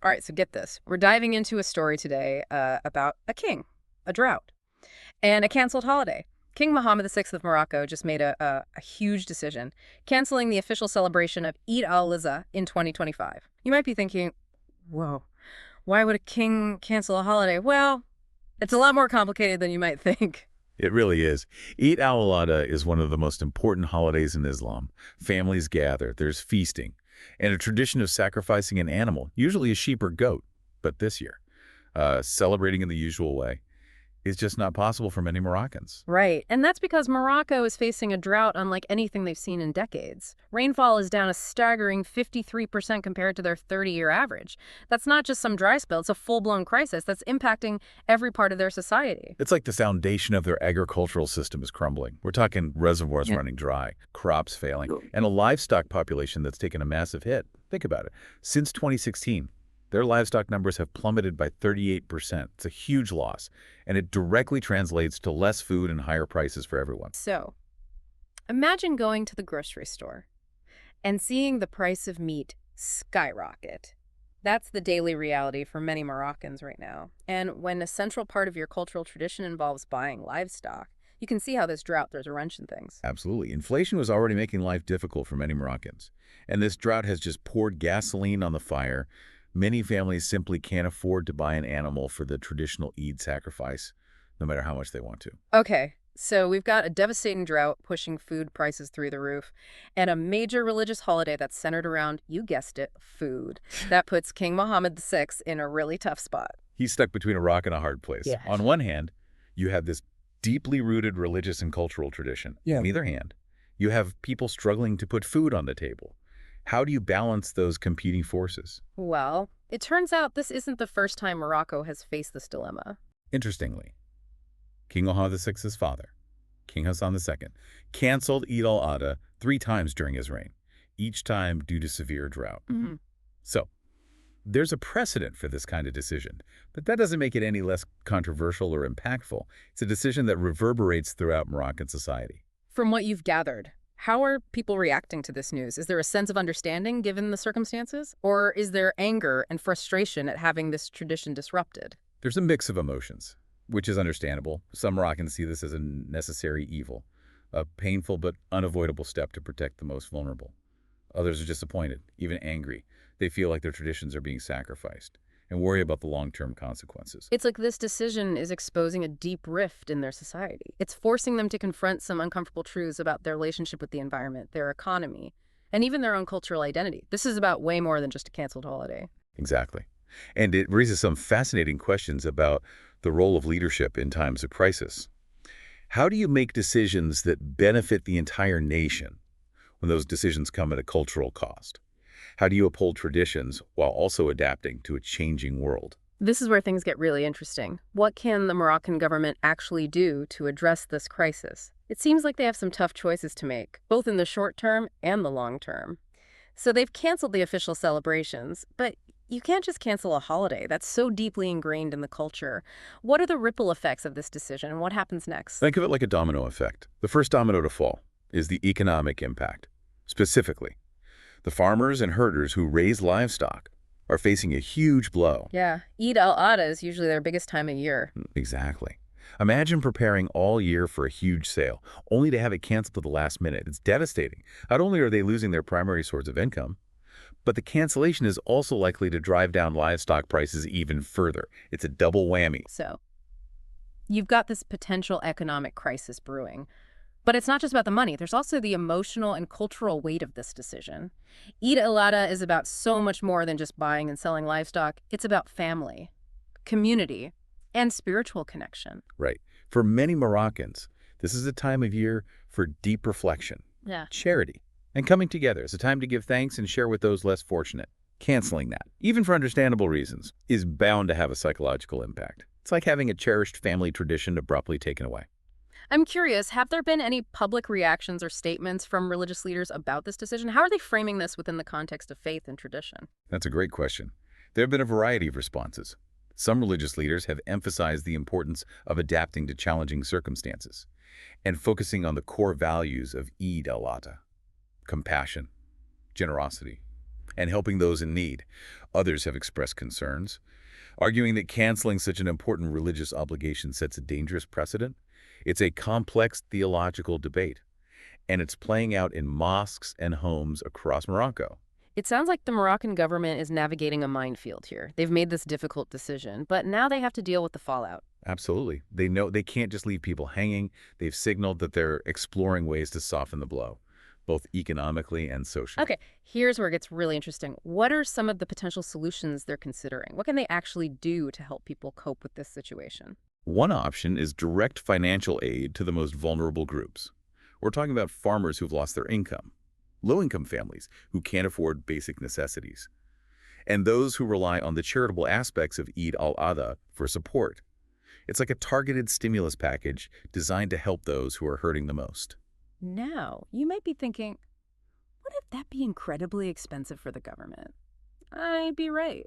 All right, so get this. We're diving into a story today about a king, a drought, and a canceled holiday. King Mohammed VI of Morocco just made a huge decision, canceling the official celebration of Eid al-Adha in 2025. You might be thinking, whoa, why would a king cancel a holiday? Well, it's a lot more complicated than you might think. It really is. Eid al-Adha is one of the most important holidays in Islam. Families gather, there's feasting, and a tradition of sacrificing an animal, usually a sheep or goat. But this year, celebrating in the usual way is just not possible for many Moroccans. Right, and that's because Morocco is facing a drought unlike anything they've seen in decades. Rainfall is down a staggering 53% compared to their 30-year average. That's not just some dry spell, it's a full-blown crisis that's impacting every part of their society. It's like the foundation of their agricultural system is crumbling. We're talking reservoirs Yeah. running dry, crops failing, and a livestock population that's taken a massive hit. Think about it. Since 2016, their livestock numbers have plummeted by 38%. It's a huge loss, and it directly translates to less food and higher prices for everyone. So, imagine going to the grocery store and seeing the price of meat skyrocket. That's the daily reality for many Moroccans right now. And when a central part of your cultural tradition involves buying livestock, you can see how this drought throws a wrench in things. Absolutely. Inflation was already making life difficult for many Moroccans, and this drought has just poured gasoline on the fire. Many families simply can't afford to buy an animal for the traditional Eid sacrifice, no matter how much they want to. Okay, so we've got a devastating drought pushing food prices through the roof, and a major religious holiday that's centered around, you guessed it, food. That puts King Mohammed VI in a really tough spot. He's stuck between a rock and a hard place. Yes. On one hand, you have this deeply rooted religious and cultural tradition. Yeah. On the other hand, you have people struggling to put food on the table. How do you balance those competing forces? Well, it turns out this isn't the first time Morocco has faced this dilemma. Interestingly, King Mohammed VI's father, King Hassan II, canceled Eid al-Adha 3 times during his reign, each time due to severe drought. Mm-hmm. So, there's a precedent for this kind of decision, but that doesn't make it any less controversial or impactful. It's a decision that reverberates throughout Moroccan society. From what you've gathered, how are people reacting to this news? Is there a sense of understanding given the circumstances? Or is there anger and frustration at having this tradition disrupted? There's a mix of emotions, which is understandable. Some Moroccans see this as a necessary evil, a painful but unavoidable step to protect the most vulnerable. Others are disappointed, even angry. They feel like their traditions are being sacrificed and worry about the long-term consequences. It's like this decision is exposing a deep rift in their society. It's forcing them to confront some uncomfortable truths about their relationship with the environment, their economy, and even their own cultural identity. This is about way more than just a canceled holiday. Exactly. And it raises some fascinating questions about the role of leadership in times of crisis. How do you make decisions that benefit the entire nation when those decisions come at a cultural cost? How do you uphold traditions while also adapting to a changing world? This is where things get really interesting. What can the Moroccan government actually do to address this crisis? It seems like they have some tough choices to make, both in the short term and the long term. So they've canceled the official celebrations, but you can't just cancel a holiday that's so deeply ingrained in the culture. What are the ripple effects of this decision, and what happens next? Think of it like a domino effect. The first domino to fall is the economic impact. Specifically, the farmers and herders who raise livestock are facing a huge blow. Yeah, Eid al-Adha is usually their biggest time of year. Exactly. Imagine preparing all year for a huge sale, only to have it canceled at the last minute. It's devastating. Not only are they losing their primary source of income, but the cancellation is also likely to drive down livestock prices even further. It's a double whammy. So you've got this potential economic crisis brewing. But it's not just about the money. There's also the emotional and cultural weight of this decision. Eid al-Adha is about so much more than just buying and selling livestock. It's about family, community, and spiritual connection. Right. For many Moroccans, this is a time of year for deep reflection, Yeah. charity, and coming together. It's a time to give thanks and share with those less fortunate. Canceling that, even for understandable reasons, is bound to have a psychological impact. It's like having a cherished family tradition abruptly taken away. I'm curious, have there been any public reactions or statements from religious leaders about this decision? How are they framing this within the context of faith and tradition? That's a great question. There have been a variety of responses. Some religious leaders have emphasized the importance of adapting to challenging circumstances and focusing on the core values of Eid al-Adha: compassion, generosity, and helping those in need. Others have expressed concerns, arguing that canceling such an important religious obligation sets a dangerous precedent. It's a complex theological debate, and it's playing out in mosques and homes across Morocco. It sounds like the Moroccan government is navigating a minefield here. They've made this difficult decision, but now they have to deal with the fallout. Absolutely. They know they can't just leave people hanging. They've signaled that they're exploring ways to soften the blow, both economically and socially. Okay, here's where it gets really interesting. What are some of the potential solutions they're considering? What can they actually do to help people cope with this situation? One option is direct financial aid to the most vulnerable groups. We're talking about farmers who've lost their income, low-income families who can't afford basic necessities, and those who rely on the charitable aspects of Eid al-Adha for support. It's like a targeted stimulus package designed to help those who are hurting the most. Now, you might be thinking, wouldn't that be incredibly expensive for the government? I'd be right.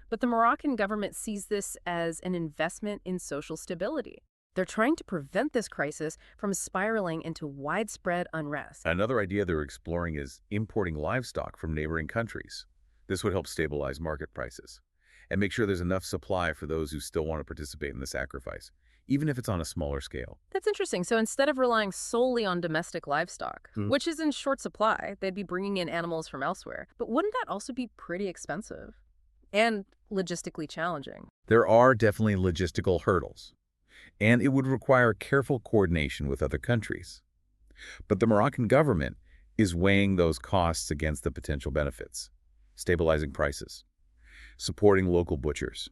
But the Moroccan government sees this as an investment in social stability. They're trying to prevent this crisis from spiraling into widespread unrest. Another idea they're exploring is importing livestock from neighboring countries. This would help stabilize market prices and make sure there's enough supply for those who still want to participate in the sacrifice, even if it's on a smaller scale. That's interesting. So instead of relying solely on domestic livestock, which is in short supply, they'd be bringing in animals from elsewhere. But wouldn't that also be pretty expensive and logistically challenging? There are definitely logistical hurdles, and it would require careful coordination with other countries. But the Moroccan government is weighing those costs against the potential benefits, stabilizing prices, supporting local butchers,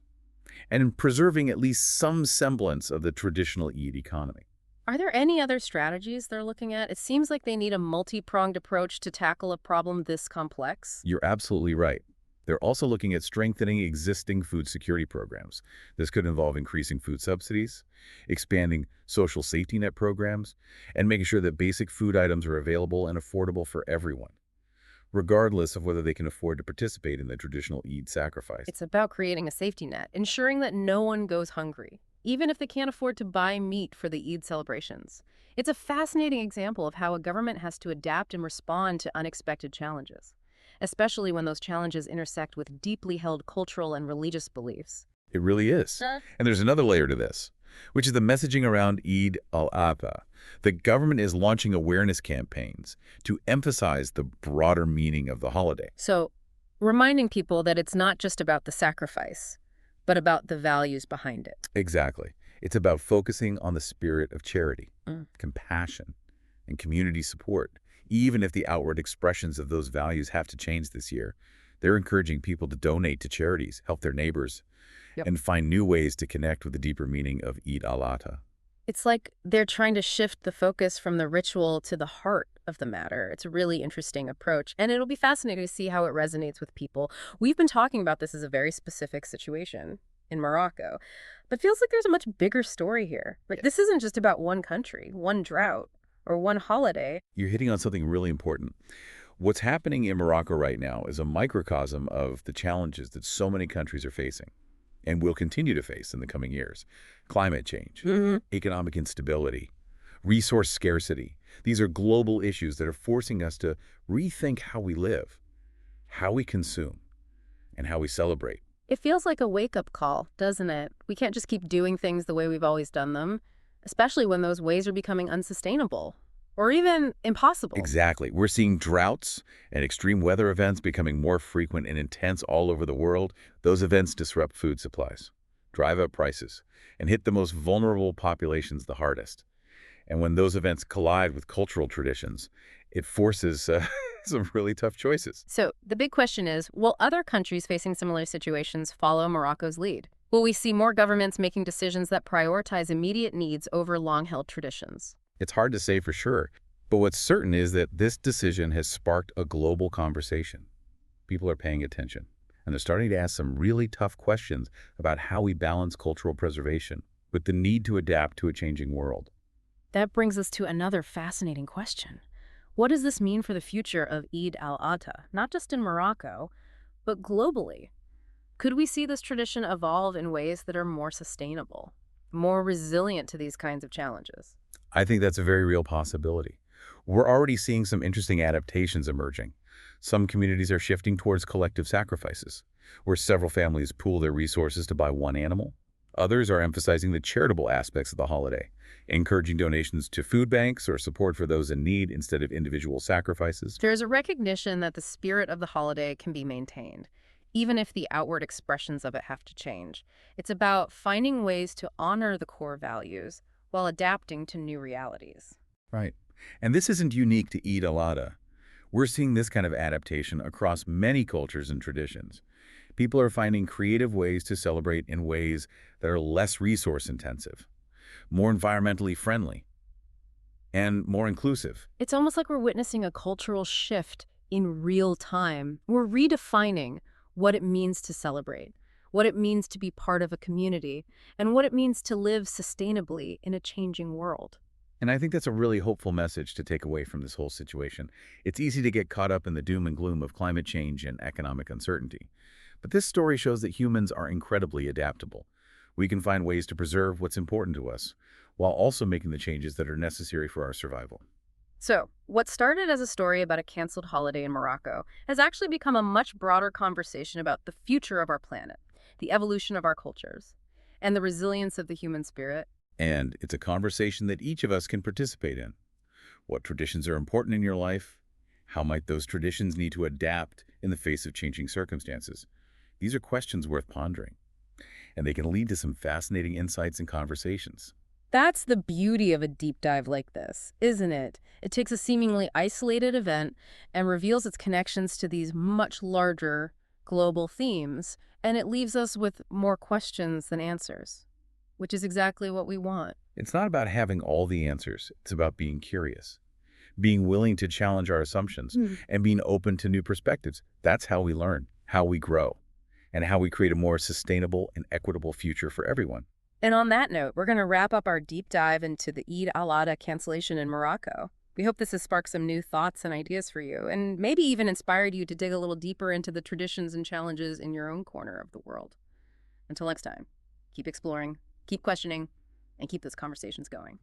and preserving at least some semblance of the traditional Eid economy. Are there any other strategies they're looking at? It seems like they need a multi-pronged approach to tackle a problem this complex. You're absolutely right. They're also looking at strengthening existing food security programs. This could involve increasing food subsidies, expanding social safety net programs, and making sure that basic food items are available and affordable for everyone, regardless of whether they can afford to participate in the traditional Eid sacrifice. It's about creating a safety net, ensuring that no one goes hungry, even if they can't afford to buy meat for the Eid celebrations. It's a fascinating example of how a government has to adapt and respond to unexpected challenges, especially when those challenges intersect with deeply held cultural and religious beliefs. It really is. And there's another layer to this, which is the messaging around Eid al-Adha. The government is launching awareness campaigns to emphasize the broader meaning of the holiday. So, reminding people that it's not just about the sacrifice, but about the values behind it. Exactly. It's about focusing on the spirit of charity, compassion, and community support. Even if the outward expressions of those values have to change this year, they're encouraging people to donate to charities, help their neighbors, and find new ways to connect with the deeper meaning of Eid al-Adha. It's like they're trying to shift the focus from the ritual to the heart of the matter. It's a really interesting approach, and it'll be fascinating to see how it resonates with people. We've been talking about this as a very specific situation in Morocco, but feels like there's a much bigger story here. Like, this isn't just about one country, one drought, or one holiday. You're hitting on something really important. What's happening in Morocco right now is a microcosm of the challenges that so many countries are facing and will continue to face in the coming years. Climate change, economic instability, resource scarcity. These are global issues that are forcing us to rethink how we live, how we consume, and how we celebrate. It feels like a wake-up call, doesn't it? We can't just keep doing things the way we've always done them, especially when those ways are becoming unsustainable or even impossible. Exactly. We're seeing droughts and extreme weather events becoming more frequent and intense all over the world. Those events disrupt food supplies, drive up prices, and hit the most vulnerable populations the hardest. And when those events collide with cultural traditions, it forces some really tough choices. So the big question is, will other countries facing similar situations follow Morocco's lead? Will we see more governments making decisions that prioritize immediate needs over long-held traditions? It's hard to say for sure, but what's certain is that this decision has sparked a global conversation. People are paying attention, and they're starting to ask some really tough questions about how we balance cultural preservation with the need to adapt to a changing world. That brings us to another fascinating question. What does this mean for the future of Eid al-Adha, not just in Morocco, but globally? Could we see this tradition evolve in ways that are more sustainable, more resilient to these kinds of challenges? I think that's a very real possibility. We're already seeing some interesting adaptations emerging. Some communities are shifting towards collective sacrifices, where several families pool their resources to buy one animal. Others are emphasizing the charitable aspects of the holiday, encouraging donations to food banks or support for those in need instead of individual sacrifices. There's a recognition that the spirit of the holiday can be maintained, even if the outward expressions of it have to change. It's about finding ways to honor the core values while adapting to new realities. Right. And this isn't unique to Eid al-Adha. We're seeing this kind of adaptation across many cultures and traditions. People are finding creative ways to celebrate in ways that are less resource-intensive, more environmentally friendly, and more inclusive. It's almost like we're witnessing a cultural shift in real time. We're redefining what it means to celebrate, what it means to be part of a community, and what it means to live sustainably in a changing world. And I think that's a really hopeful message to take away from this whole situation. It's easy to get caught up in the doom and gloom of climate change and economic uncertainty. But this story shows that humans are incredibly adaptable. We can find ways to preserve what's important to us, while also making the changes that are necessary for our survival. So, what started as a story about a canceled holiday in Morocco has actually become a much broader conversation about the future of our planet, the evolution of our cultures, and the resilience of the human spirit. And it's a conversation that each of us can participate in. What traditions are important in your life? How might those traditions need to adapt in the face of changing circumstances? These are questions worth pondering, and they can lead to some fascinating insights and conversations. That's the beauty of a deep dive like this, isn't it? It takes a seemingly isolated event and reveals its connections to these much larger global themes, and it leaves us with more questions than answers, which is exactly what we want. It's not about having all the answers. It's about being curious, being willing to challenge our assumptions, and being open to new perspectives. That's how we learn, how we grow, and how we create a more sustainable and equitable future for everyone. And on that note, we're going to wrap up our deep dive into the Eid al-Adha cancellation in Morocco. We hope this has sparked some new thoughts and ideas for you, and maybe even inspired you to dig a little deeper into the traditions and challenges in your own corner of the world. Until next time, keep exploring, keep questioning, and keep those conversations going.